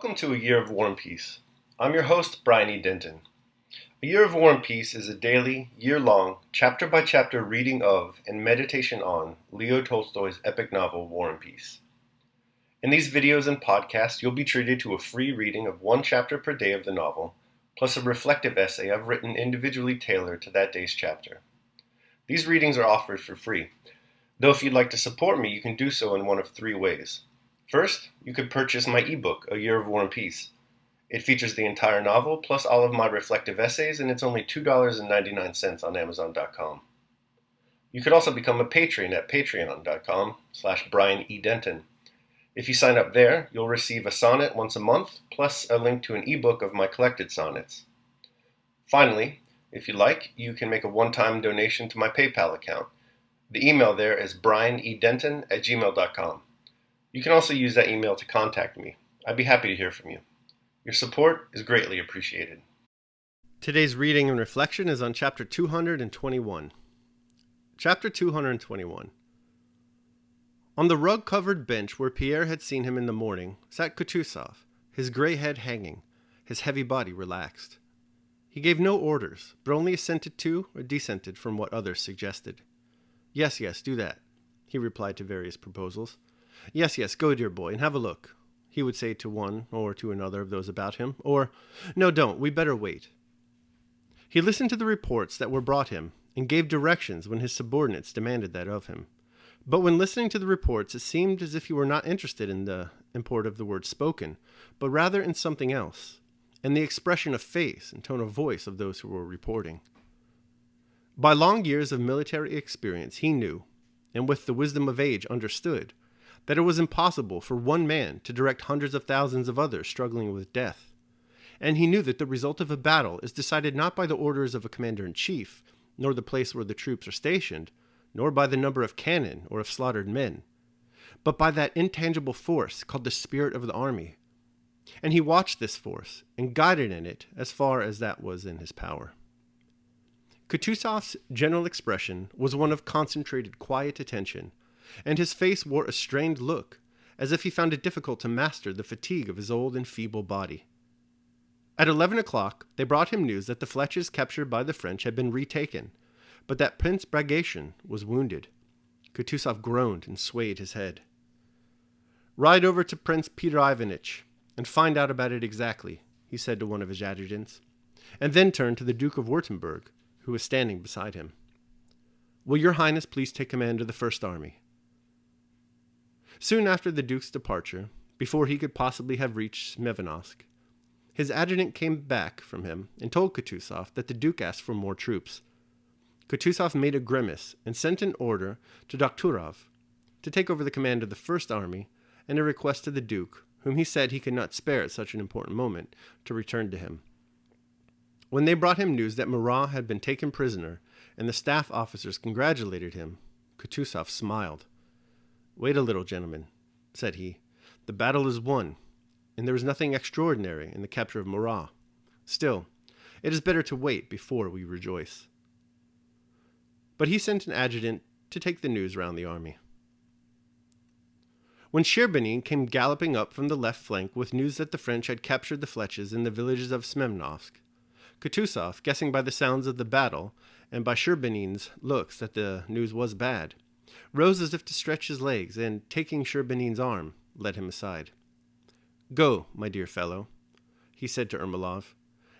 Welcome to A Year of War and Peace. I'm your host, Brian E. Denton. A Year of War and Peace is a daily, year-long, chapter-by-chapter reading of and meditation on Leo Tolstoy's epic novel, War and Peace. In these videos and podcasts, you'll be treated to a free reading of one chapter per day of the novel, plus a reflective essay I've written individually tailored to that day's chapter. These readings are offered for free, though if you'd like to support me, you can do so in one of three ways. First, you could purchase my ebook, A Year of War and Peace. It features the entire novel, plus all of my reflective essays, and it's only $2.99 on Amazon.com. You could also become a patron at patreon.com/BrianEDenton. If you sign up there, you'll receive a sonnet once a month, plus a link to an ebook of my collected sonnets. Finally, if you like, you can make a one-time donation to my PayPal account. The email there is brianedenton@gmail.com. You can also use that email to contact me. I'd be happy to hear from you. Your support is greatly appreciated. Today's reading and reflection is on Chapter 221. Chapter 221. On the rug-covered bench where Pierre had seen him in the morning sat Kutuzov, his gray head hanging, his heavy body relaxed. He gave no orders, but only assented to or dissented from what others suggested. Yes, do that, he replied to various proposals. Yes, go, dear boy, and have a look, he would say to one or to another of those about him, or, no, don't, we'd better wait. He listened to the reports that were brought him, and gave directions when his subordinates demanded that of him. But when listening to the reports, it seemed as if he were not interested in the import of the words spoken, but rather in something else, and the expression of face and tone of voice of those who were reporting. By long years of military experience, he knew, and with the wisdom of age understood, that it was impossible for one man to direct hundreds of thousands of others struggling with death. And he knew that the result of a battle is decided not by the orders of a commander-in-chief, nor the place where the troops are stationed, nor by the number of cannon or of slaughtered men, but by that intangible force called the spirit of the army. And he watched this force and guided in it as far as that was in his power. Kutuzov's general expression was one of concentrated, quiet attention, and his face wore a strained look, as if he found it difficult to master the fatigue of his old and feeble body. At 11 o'clock, they brought him news that the flèches captured by the French had been retaken, but that Prince Bagration was wounded. Kutuzov groaned and swayed his head. "Ride over to Prince Peter Ivanitch and find out about it exactly," he said to one of his adjutants, and then turned to the Duke of Württemberg, who was standing beside him. "Will your Highness please take command of the First Army?" Soon after the Duke's departure, before he could possibly have reached Smevenovsk, his adjutant came back from him and told Kutuzov that the Duke asked for more troops. Kutuzov made a grimace and sent an order to Dokhturov to take over the command of the First Army and a request to the Duke, whom he said he could not spare at such an important moment, to return to him. When they brought him news that Murat had been taken prisoner and the staff officers congratulated him, Kutuzov smiled. "Wait a little, gentlemen," said he. "The battle is won, and there is nothing extraordinary in the capture of Murat. Still, it is better to wait before we rejoice." But he sent an adjutant to take the news round the army. When Sherbinin came galloping up from the left flank with news that the French had captured the flèches in the villages of Smevenovsk, Kutuzov, guessing by the sounds of the battle and by Sherbinin's looks that the news was bad, rose as if to stretch his legs, and, taking Sherbinin's arm, led him aside. "Go, my dear fellow," he said to Ermolov,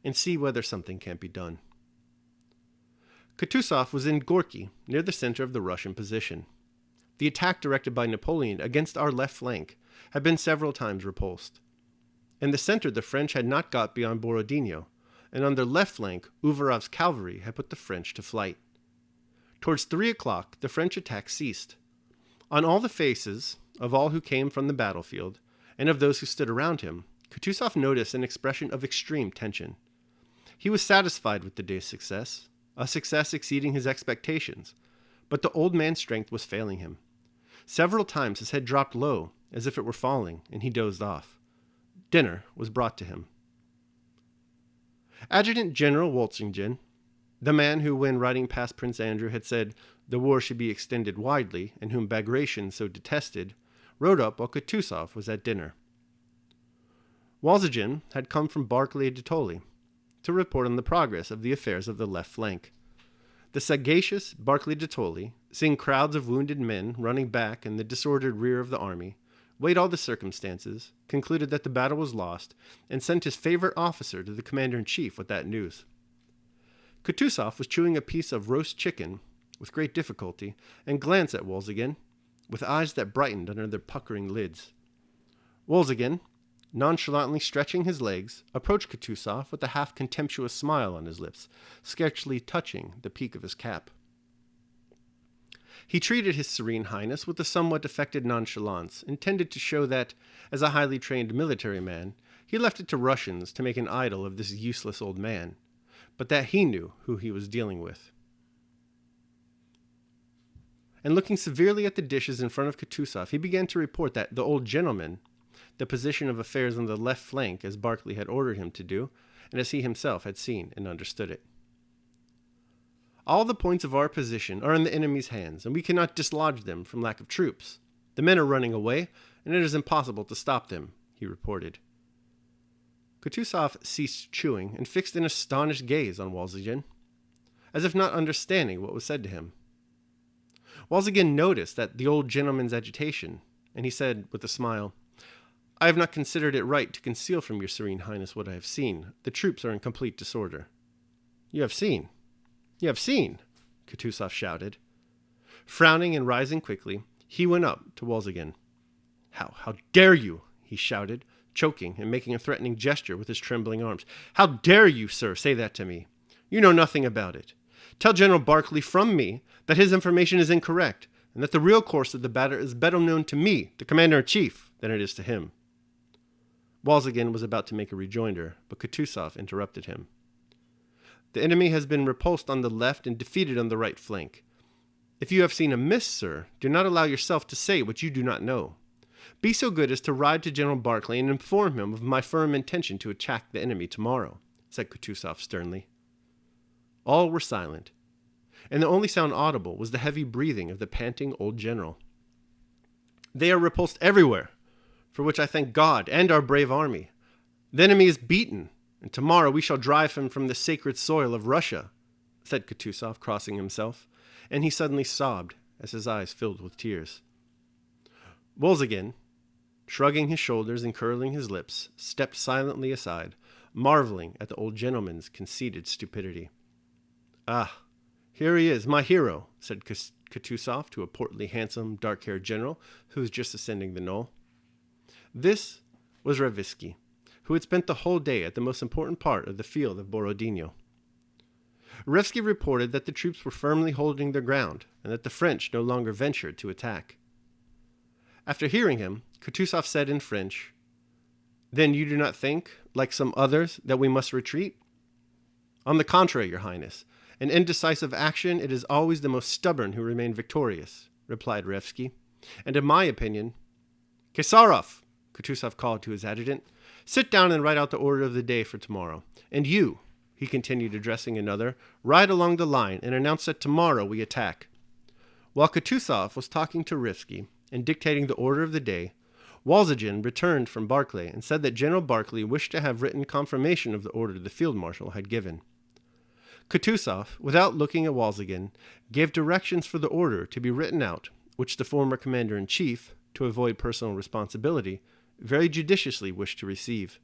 "and see whether something can't be done." Kutuzov was in Gorky, near the center of the Russian position. The attack directed by Napoleon against our left flank had been several times repulsed. In the center, the French had not got beyond Borodino, and on their left flank, Uvarov's cavalry had put the French to flight. Towards 3 o'clock, the French attack ceased. On all the faces of all who came from the battlefield, and of those who stood around him, Kutuzov noticed an expression of extreme tension. He was satisfied with the day's success, a success exceeding his expectations, but the old man's strength was failing him. Several times his head dropped low, as if it were falling, and he dozed off. Dinner was brought to him. Adjutant General Woltzingen, the man who, when riding past Prince Andrew, had said the war should be extended widely, and whom Bagration so detested, rode up while Kutuzov was at dinner. Walsigen had come from Barclay de Tolly to report on the progress of the affairs of the left flank. The sagacious Barclay de Tolly, seeing crowds of wounded men running back in the disordered rear of the army, weighed all the circumstances, concluded that the battle was lost, and sent his favorite officer to the commander-in-chief with that news. Kutuzov was chewing a piece of roast chicken with great difficulty and glanced at Walsigen with eyes that brightened under their puckering lids. Walsigen, nonchalantly stretching his legs, approached Kutuzov with a half-contemptuous smile on his lips, scarcely touching the peak of his cap. He treated His Serene Highness with a somewhat affected nonchalance, intended to show that, as a highly trained military man, he left it to Russians to make an idol of this useless old man, but that he knew who he was dealing with. And looking severely at the dishes in front of Kutuzov, he began to report that the old gentleman, the position of affairs on the left flank as Barclay had ordered him to do, and as he himself had seen and understood it. All the points of our position are in the enemy's hands, and we cannot dislodge them from lack of troops. The men are running away, and it is impossible to stop them, he reported. Kutuzov ceased chewing and fixed an astonished gaze on Walsigen, as if not understanding what was said to him. Walsigen noticed that the old gentleman's agitation, and he said with a smile, "I have not considered it right to conceal from your Serene Highness what I have seen. The troops are in complete disorder." "You have seen? You have seen?" Kutuzov shouted. Frowning and rising quickly, he went up to Walsigen. How dare you?" he shouted, choking and making a threatening gesture with his trembling arms. "How dare you, sir, say that to me? You know nothing about it. Tell General Barclay from me that his information is incorrect, and that the real course of the battle is better known to me, the commander-in-chief, than it is to him." Walsigen was about to make a rejoinder, but Kutuzov interrupted him. "The enemy has been repulsed on the left and defeated on the right flank. If you have seen amiss, sir, do not allow yourself to say what you do not know. Be so good as to ride to General Barclay and inform him of my firm intention to attack the enemy tomorrow," said Kutuzov sternly. All were silent, and the only sound audible was the heavy breathing of the panting old general. "They are repulsed everywhere, for which I thank God and our brave army. The enemy is beaten, and tomorrow we shall drive him from the sacred soil of Russia," said Kutuzov, crossing himself, and he suddenly sobbed as his eyes filled with tears. Walsigen, shrugging his shoulders and curling his lips, stepped silently aside, marveling at the old gentleman's conceited stupidity. "Ah, here he is, my hero," said Kutuzov to a portly, handsome, dark-haired general who was just ascending the knoll. This was Ravisky, who had spent the whole day at the most important part of the field of Borodino. Ravisky reported that the troops were firmly holding their ground, and that the French no longer ventured to attack. After hearing him, Kutuzov said in French, "Then you do not think, like some others, that we must retreat?" "On the contrary, your Highness. In indecisive action, it is always the most stubborn who remain victorious," replied Ravisky. "And in my opinion—" "Kesarov!" Kutuzov called to his adjutant. "Sit down and write out the order of the day for tomorrow. And you," he continued, addressing another, "ride along the line and announce that tomorrow we attack." While Kutuzov was talking to Ravisky and dictating the order of the day, Walsigen returned from Barclay and said that General Barclay wished to have written confirmation of the order the field marshal had given. Kutuzov, without looking at Walsigen, gave directions for the order to be written out, which the former commander-in-chief, to avoid personal responsibility, very judiciously wished to receive.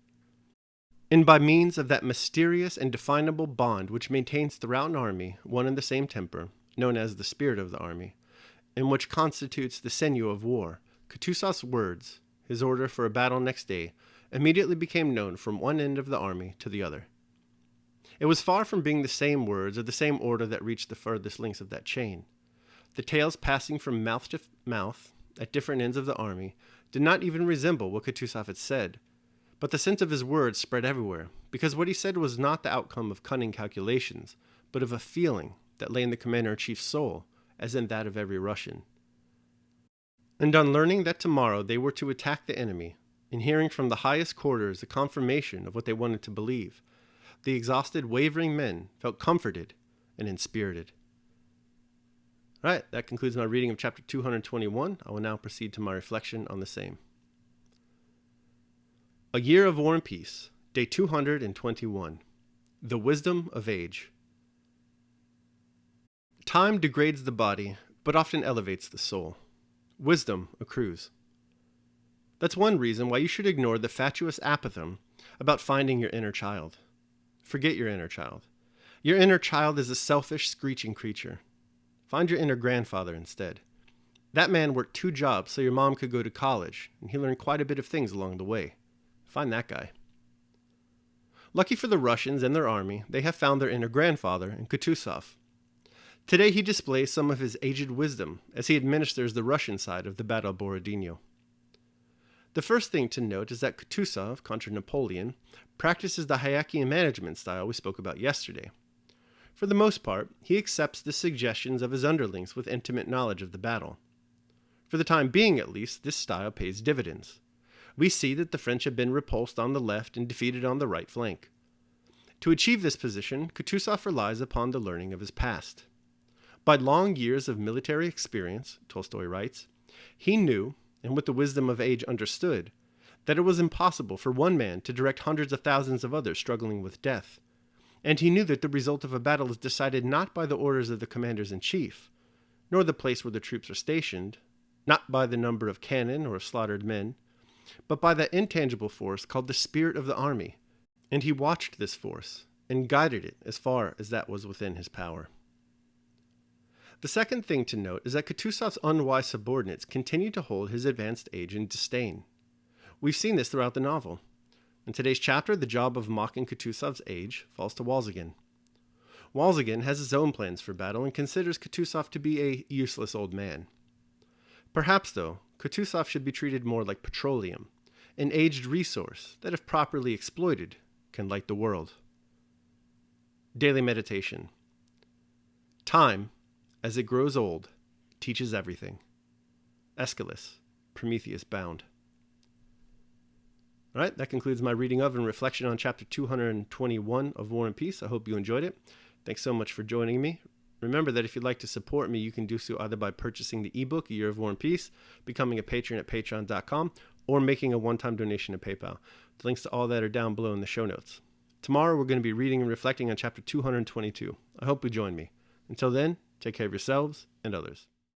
And by means of that mysterious and definable bond which maintains throughout an army one and the same temper, known as the spirit of the army, and which constitutes the sinew of war, Kutuzov's words, his order for a battle next day, immediately became known from one end of the army to the other. It was far from being the same words or the same order that reached the furthest links of that chain. The tales passing from mouth to mouth at different ends of the army did not even resemble what Kutuzov had said, but the sense of his words spread everywhere, because what he said was not the outcome of cunning calculations, but of a feeling that lay in the commander-in-chief's soul, as in that of every Russian. And on learning that tomorrow they were to attack the enemy, and hearing from the highest quarters a confirmation of what they wanted to believe, the exhausted, wavering men felt comforted and inspirited. All right, that concludes my reading of chapter 221. I will now proceed to my reflection on the same. A Year of War and Peace, Day 221. The Wisdom of Age. Time degrades the body, but often elevates the soul. Wisdom accrues. That's one reason why you should ignore the fatuous apothegm about finding your inner child. Forget your inner child. Your inner child is a selfish, screeching creature. Find your inner grandfather instead. That man worked 2 jobs so your mom could go to college, and he learned quite a bit of things along the way. Find that guy. Lucky for the Russians and their army, they have found their inner grandfather in Kutuzov. Today he displays some of his aged wisdom as he administers the Russian side of the Battle of Borodino. The first thing to note is that Kutuzov, contra Napoleon, practices the Hayekian management style we spoke about yesterday. For the most part, he accepts the suggestions of his underlings with intimate knowledge of the battle. For the time being, at least, this style pays dividends. We see that the French have been repulsed on the left and defeated on the right flank. To achieve this position, Kutuzov relies upon the learning of his past. By long years of military experience, Tolstoy writes, he knew, and with the wisdom of age understood, that it was impossible for one man to direct hundreds of thousands of others struggling with death. And he knew that the result of a battle is decided not by the orders of the commanders-in-chief, nor the place where the troops are stationed, not by the number of cannon or of slaughtered men, but by that intangible force called the spirit of the army, and he watched this force and guided it as far as that was within his power. The second thing to note is that Kutuzov's unwise subordinates continue to hold his advanced age in disdain. We've seen this throughout the novel. In today's chapter, the job of mocking Kutuzov's age falls to Walsingen. Walsingen has his own plans for battle and considers Kutuzov to be a useless old man. Perhaps, though, Kutuzov should be treated more like petroleum, an aged resource that, if properly exploited, can light the world. Daily Meditation. Time, as it grows old, teaches everything. Aeschylus, Prometheus Bound. All right, that concludes my reading of and reflection on chapter 221 of War and Peace. I hope you enjoyed it. Thanks so much for joining me. Remember that if you'd like to support me, you can do so either by purchasing the ebook, A Year of War and Peace, becoming a patron at patreon.com, or making a one-time donation at PayPal. The links to all that are down below in the show notes. Tomorrow, we're going to be reading and reflecting on chapter 222. I hope you join me. Until then, take care of yourselves and others.